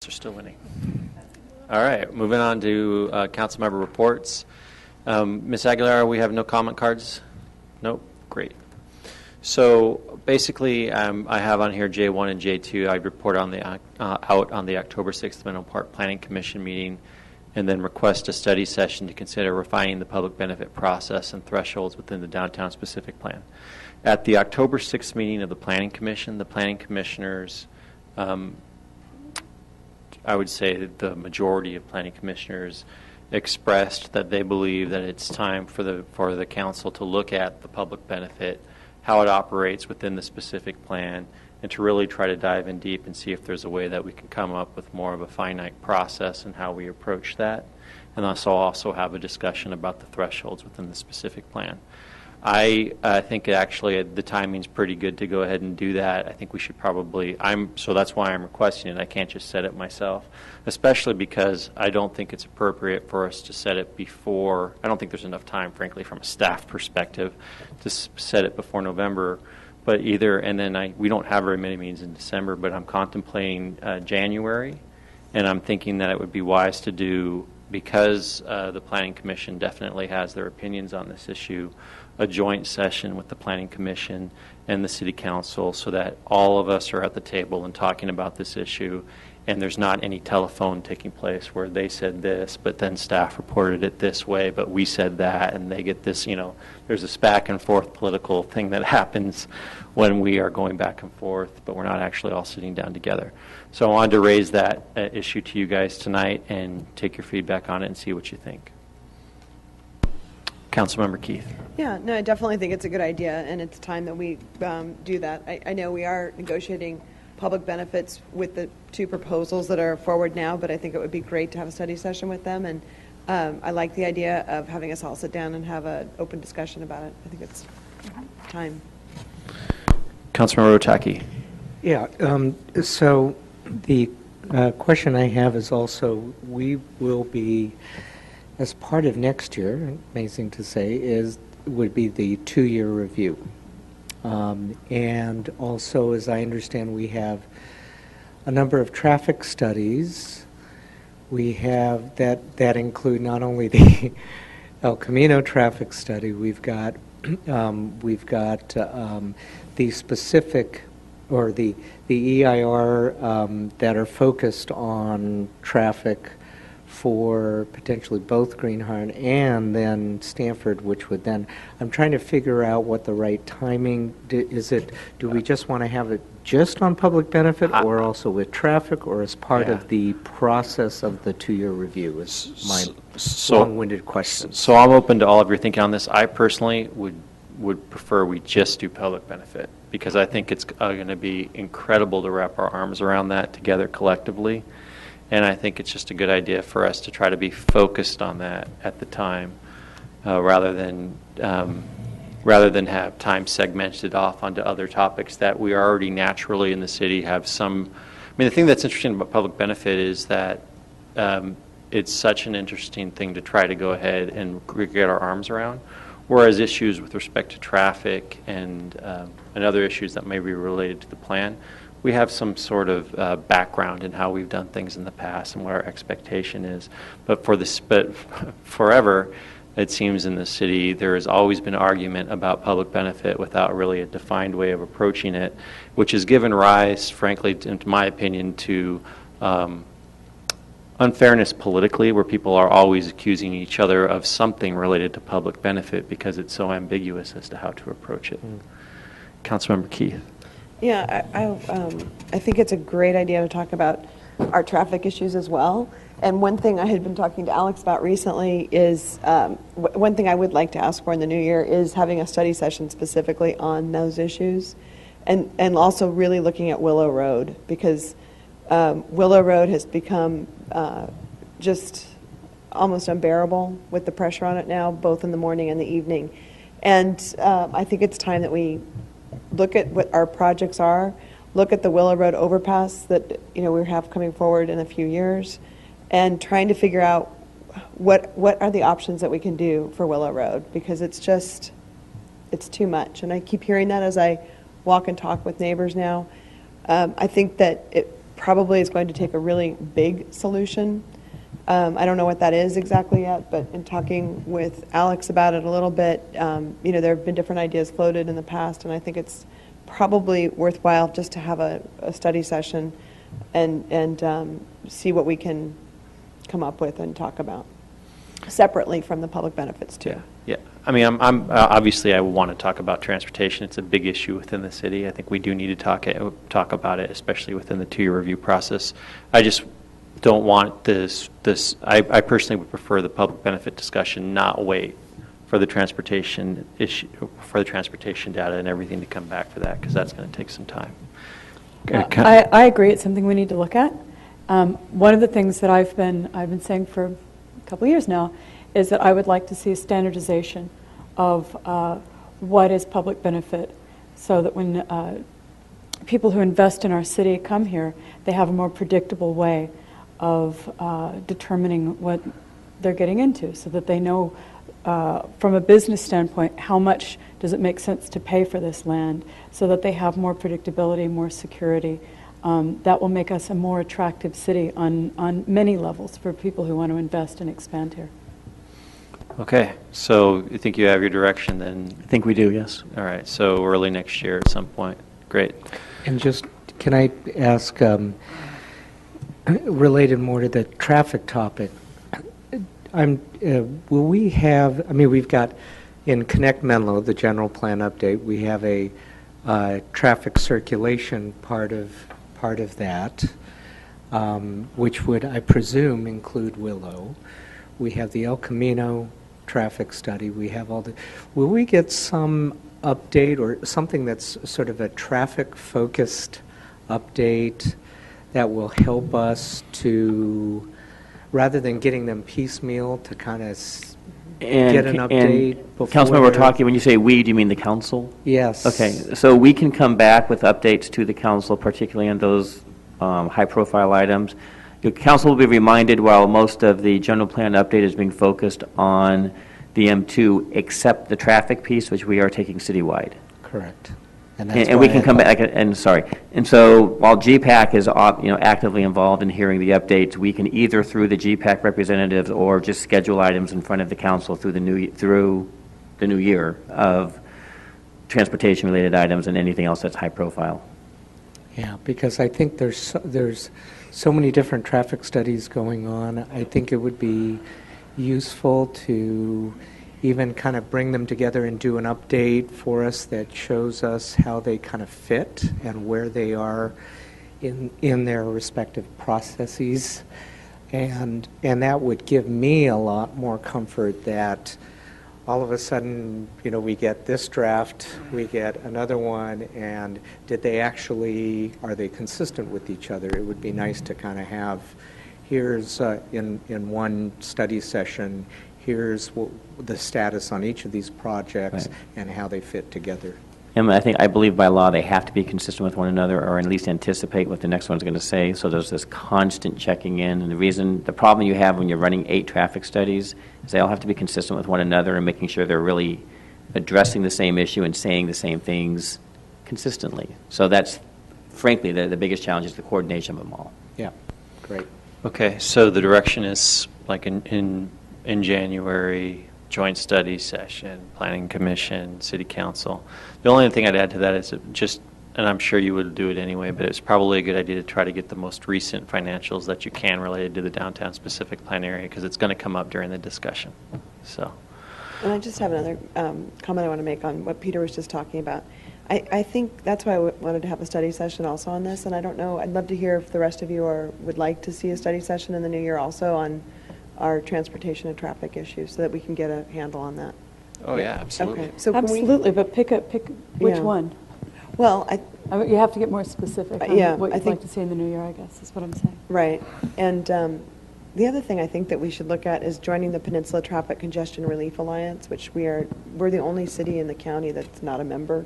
Democrats are still winning. All right, moving on to council member reports. Ms. Aguilar, we have no comment cards? Nope, great. So basically, I have on here J1 and J2. I report on the out on the October 6th Menlo Park Planning Commission meeting, and then request a study session to consider refining the public benefit process and thresholds within the downtown specific plan. At the October 6th meeting of the Planning Commission, the planning commissioners, I would say that the majority of planning commissioners expressed that they believe that it's time for the council to look at the public benefit, how it operates within the specific plan, and to really try to dive in deep and see if there's a way that we can come up with more of a finite process and how we approach that. And also have a discussion about the thresholds within the specific plan. I think actually the timing's pretty good to go ahead and do that. I think we should probably, so that's why I'm requesting it. I can't just set it myself, especially because I don't think it's appropriate for us to set it before, I don't think there's enough time, frankly, from a staff perspective to set it before November. But either, and then we don't have very many meetings in December, but I'm contemplating January, and I'm thinking that it would be wise to do, because the Planning Commission definitely has their opinions on this issue, a joint session with the Planning Commission and the City Council so that all of us are at the table and talking about this issue, and there's not any telephone taking place where they said this, but then staff reported it this way, but we said that, and they get this, there's this back and forth political thing that happens when we are going back and forth, but we're not actually all sitting down together. So I wanted to raise that issue to you guys tonight and take your feedback on it and see what you think. Councilmember Keith. Yeah, no, I definitely think it's a good idea, and it's time that we do that. I know we are negotiating public benefits with the two proposals that are forward now, but I think it would be great to have a study session with them, and I like the idea of having us all sit down and have an open discussion about it. I think it's time. Councilmember Otaki. Yeah, so the question I have is also, we will be, as part of next year, amazing to say, would be the 2-year review. And also, as I understand, we have a number of traffic studies. We have that include not only the El Camino traffic study, we've got the specific, or the EIR that are focused on traffic for potentially both Greenhorn and then Stanford, which would then, I'm trying to figure out what the right timing is. Do we just want to have it just on public benefit, or also with traffic, or as part of the process of the 2-year review is my long-winded question. So I'm open to all of your thinking on this. I personally would prefer we just do public benefit, because I think it's going to be incredible to wrap our arms around that together collectively. And I think it's just a good idea for us to try to be focused on that at the time, rather than have time segmented off onto other topics that we already naturally in the city have some. I mean, the thing that's interesting about public benefit is that it's such an interesting thing to try to go ahead and get our arms around, whereas issues with respect to traffic and other issues that may be related to the plan, we have some sort of background in how we've done things in the past and what our expectation is. But forever, it seems in the city, there has always been argument about public benefit without really a defined way of approaching it, which has given rise, frankly, in my opinion, to unfairness politically, where people are always accusing each other of something related to public benefit because it's so ambiguous as to how to approach it. Councilmember Keith. Yeah, I think it's a great idea to talk about our traffic issues as well. And one thing I had been talking to Alex about recently is, one thing I would like to ask for in the new year is having a study session specifically on those issues. And also really looking at Willow Road, because Willow Road has become just almost unbearable with the pressure on it now, both in the morning and the evening. And I think it's time that we look at what our projects are, look at the Willow Road overpass that we have coming forward in a few years, and trying to figure out what are the options that we can do for Willow Road, because it's too much. And I keep hearing that as I walk and talk with neighbors now. I think that probably is going to take a really big solution. I don't know what that is exactly yet, but in talking with Alex about it a little bit, there have been different ideas floated in the past, and I think it's probably worthwhile just to have a study session and see what we can come up with and talk about separately from the public benefits too. Yeah. I mean, I'm obviously I want to talk about transportation. It's a big issue within the city. I think we do need to talk about it, especially within the 2-year review process. I just don't want this. I personally would prefer the public benefit discussion not wait for the transportation issue, for the transportation data and everything to come back for that, because that's going to take some time. I agree. It's something we need to look at. One of the things that I've been saying for a couple of years now is that I would like to see a standardization of what is public benefit, so that when people who invest in our city come here, they have a more predictable way of determining what they're getting into, so that they know from a business standpoint how much does it make sense to pay for this land, so that they have more predictability, more security. That will make us a more attractive city on many levels for people who want to invest and expand here. Okay, so you think you have your direction then? I think we do, yes. All right, so early next year at some point. Great. And just, can I ask, related more to the traffic topic, will we have, we've got in Connect Menlo, the general plan update, we have a traffic circulation part of that, which would, I presume, include Willow. We have the El Camino traffic study. We have all the. Will we get some update or something that's sort of a traffic-focused update that will help us to, rather than getting them piecemeal, to kind of get an update before? Councilmember Talkie, when you say we, do you mean the council? Yes. Okay, so we can come back with updates to the council, particularly on those high-profile items. The council will be reminded, while most of the general plan update is being focused on the M2, except the traffic piece, which we are taking citywide. Correct. And we can come back, and so while GPAC is actively involved in hearing the updates, we can either through the GPAC representatives or just schedule items in front of the council through the new year of transportation-related items and anything else that's high profile. Yeah, because I think there's so many different traffic studies going on. I think it would be useful to even kind of bring them together and do an update for us that shows us how they kind of fit and where they are in their respective processes. And that would give me a lot more comfort that all of a sudden, we get this draft, we get another one, and are they consistent with each other? It would be nice to kind of have, here's in one study session, here's the status on each of these projects, right, and how they fit together. And I believe by law they have to be consistent with one another, or at least anticipate what the next one's going to say. So there's this constant checking in. And the problem you have when you're running 8 traffic studies is they all have to be consistent with one another and making sure they're really addressing the same issue and saying the same things consistently. So that's, frankly, the biggest challenge is the coordination of them all. Yeah, great. Okay, so the direction is like in January, joint study session, planning commission, city council. The only thing I'd add to that is just, and I'm sure you would do it anyway, but it's probably a good idea to try to get the most recent financials that you can related to the downtown specific plan area, because it's going to come up during the discussion. So. And I just have another comment I want to make on what Peter was just talking about. I think that's why I wanted to have a study session also on this, and I don't know, I'd love to hear if the rest of you would like to see a study session in the new year also on our transportation and traffic issues, so that we can get a handle on that. Oh yeah, absolutely. Okay. So absolutely, but pick which one? Well, you have to get more specific on what you'd like to see in the new year, I guess, is what I'm saying. Right. And the other thing I think that we should look at is joining the Peninsula Traffic Congestion Relief Alliance, which we're the only city in the county that's not a member.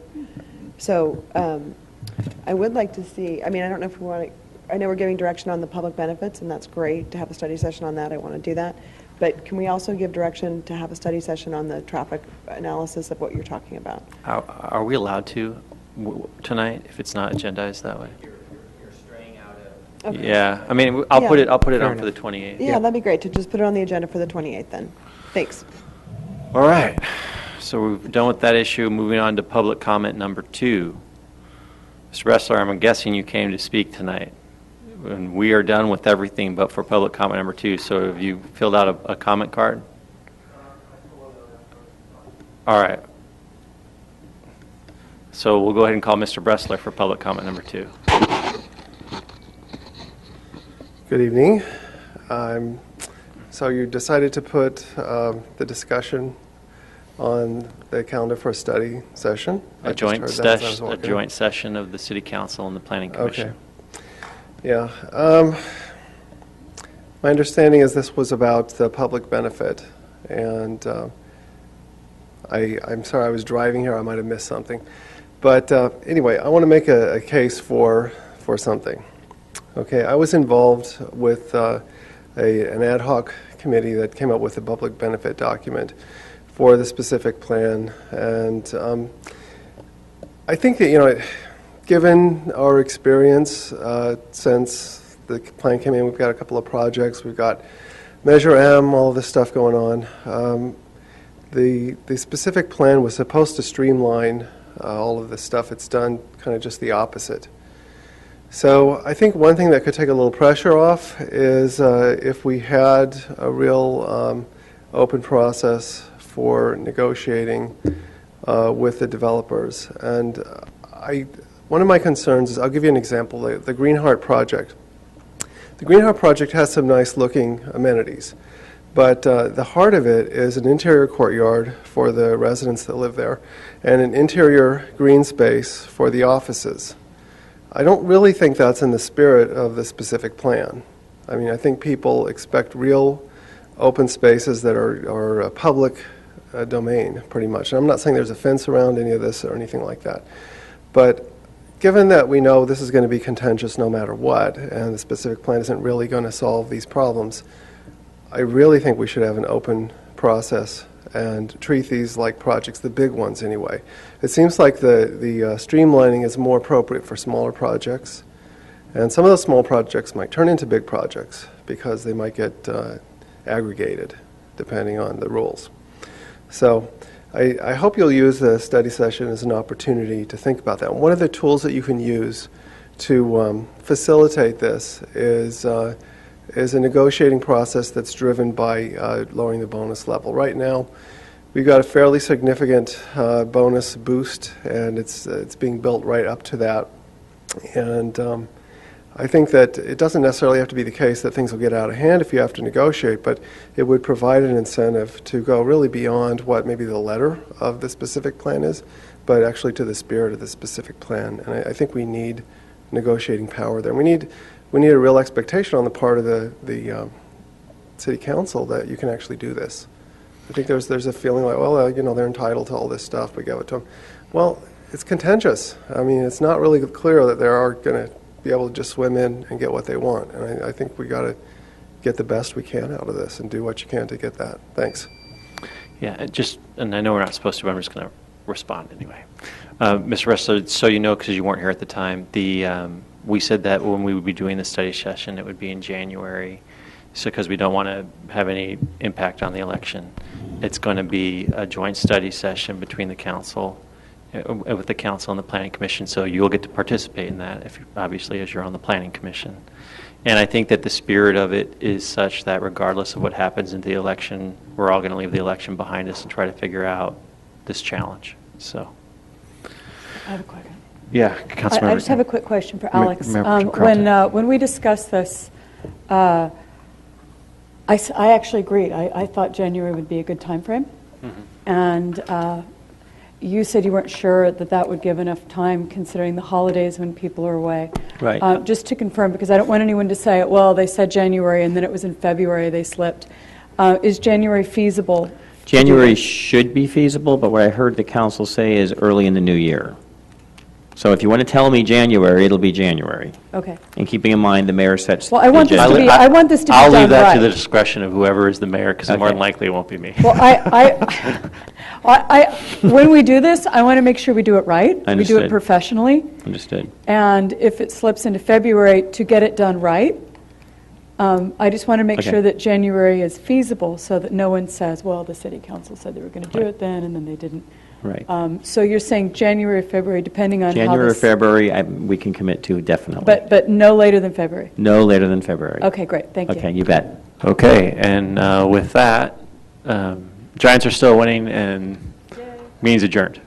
So I would like to see, I don't know if we want to, I know we're giving direction on the public benefits, and that's great to have a study session on that. I want to do that. But can we also give direction to have a study session on the traffic analysis of what you're talking about? Are we allowed to tonight if it's not agendized that way? You're straying out Okay. Yeah, I mean, I'll put Yeah. it on Fair for the 28th. Yeah, that'd be great to just put it on the agenda for the 28th then. Thanks. All right, so we've done with that issue. Moving on to public comment number 2. Mr. Bressler, I'm guessing you came to speak tonight. And we are done with everything but for public comment number 2. So have you filled out a comment card? All right. So we'll go ahead and call Mr. Bressler for public comment number 2. Good evening. So you decided to put the discussion on the calendar for a study session? I just heard that as I was walking in. joint session of the City Council and the Planning Commission. Okay. Yeah. My understanding is this was about the public benefit, and I'm sorry I was driving here. I might have missed something. But anyway, I want to make a case for something. Okay, I was involved with an ad hoc committee that came up with a public benefit document for the specific plan, and I think that, given our experience since the plan came in, we've got a couple of projects, we've got Measure M, all of this stuff going on. The specific plan was supposed to streamline all of this stuff. It's done kind of just the opposite. So I think one thing that could take a little pressure off is if we had a real open process for negotiating with the developers. And one of my concerns is, I'll give you an example, the Greenheart project. The Greenheart project has some nice looking amenities, but the heart of it is an interior courtyard for the residents that live there and an interior green space for the offices. I don't really think that's in the spirit of the specific plan. I mean, I think people expect real open spaces that are a public domain, pretty much. And I'm not saying there's a fence around any of this or anything like that. But given that we know this is going to be contentious no matter what, and the specific plan isn't really going to solve these problems, I really think we should have an open process and treat these like projects, the big ones anyway. It seems like the streamlining is more appropriate for smaller projects, and some of those small projects might turn into big projects because they might get aggregated depending on the rules. So I hope you'll use the study session as an opportunity to think about that. One of the tools that you can use to facilitate this is a negotiating process that's driven by lowering the bonus level. Right now, we've got a fairly significant bonus boost, and it's being built right up to that. And I think that it doesn't necessarily have to be the case that things will get out of hand if you have to negotiate, but it would provide an incentive to go really beyond what maybe the letter of the specific plan is, but actually to the spirit of the specific plan. And I think we need negotiating power there. We need a real expectation on the part of the City Council that you can actually do this. I think there's a feeling like, well, they're entitled to all this stuff, we give it to them. Well, it's contentious. I mean, it's not really clear that they are going to be able to just swim in and get what they want. And I think we got to get the best we can out of this and do what you can to get that. Thanks. Yeah, and I know we're not supposed to, but I'm just going to respond anyway. Mr. Ressler, so you know, because you weren't here at the time, we said that when we would be doing the study session, it would be in January, so because we don't want to have any impact on the election. It's going to be a joint study session between the council, with the council and the Planning Commission, so you'll get to participate in that, obviously, as you're on the Planning Commission. And I think that the spirit of it is such that regardless of what happens in the election, we're all going to leave the election behind us and try to figure out this challenge. So, I have a question. Yeah, Councilmember. I just have a quick question for Alex. Member When we discussed this, I actually agreed. I thought January would be a good time frame. Mm-hmm. And you said you weren't sure that would give enough time considering the holidays when people are away. Right. Just to confirm, because I don't want anyone to say, well, they said January and then it was in February, they slipped. Is January feasible? January should be feasible, but what I heard the council say is early in the new year. So if you want to tell me January, it'll be January. Okay. And keeping in mind the mayor sets the Well, I want this to agenda. be, I want this to be I'll done leave that to the right. discretion of whoever is the mayor, because more Okay. than likely it won't be me. Well, when we do this, I want to make sure we do it right. We do Understood. it professionally. Understood. And if it slips into February, to get it done right, I just want to make Okay. sure that January is feasible so that no one says, well, the city council said they were going to do Right. it then, and then they didn't. Right. So you're saying January, February, depending on how January or this... February, we can commit to definitely. But no later than February. No later than February. Okay, great, thank you. Okay, you bet. Okay, and with that, Giants are still winning, and meeting's adjourned.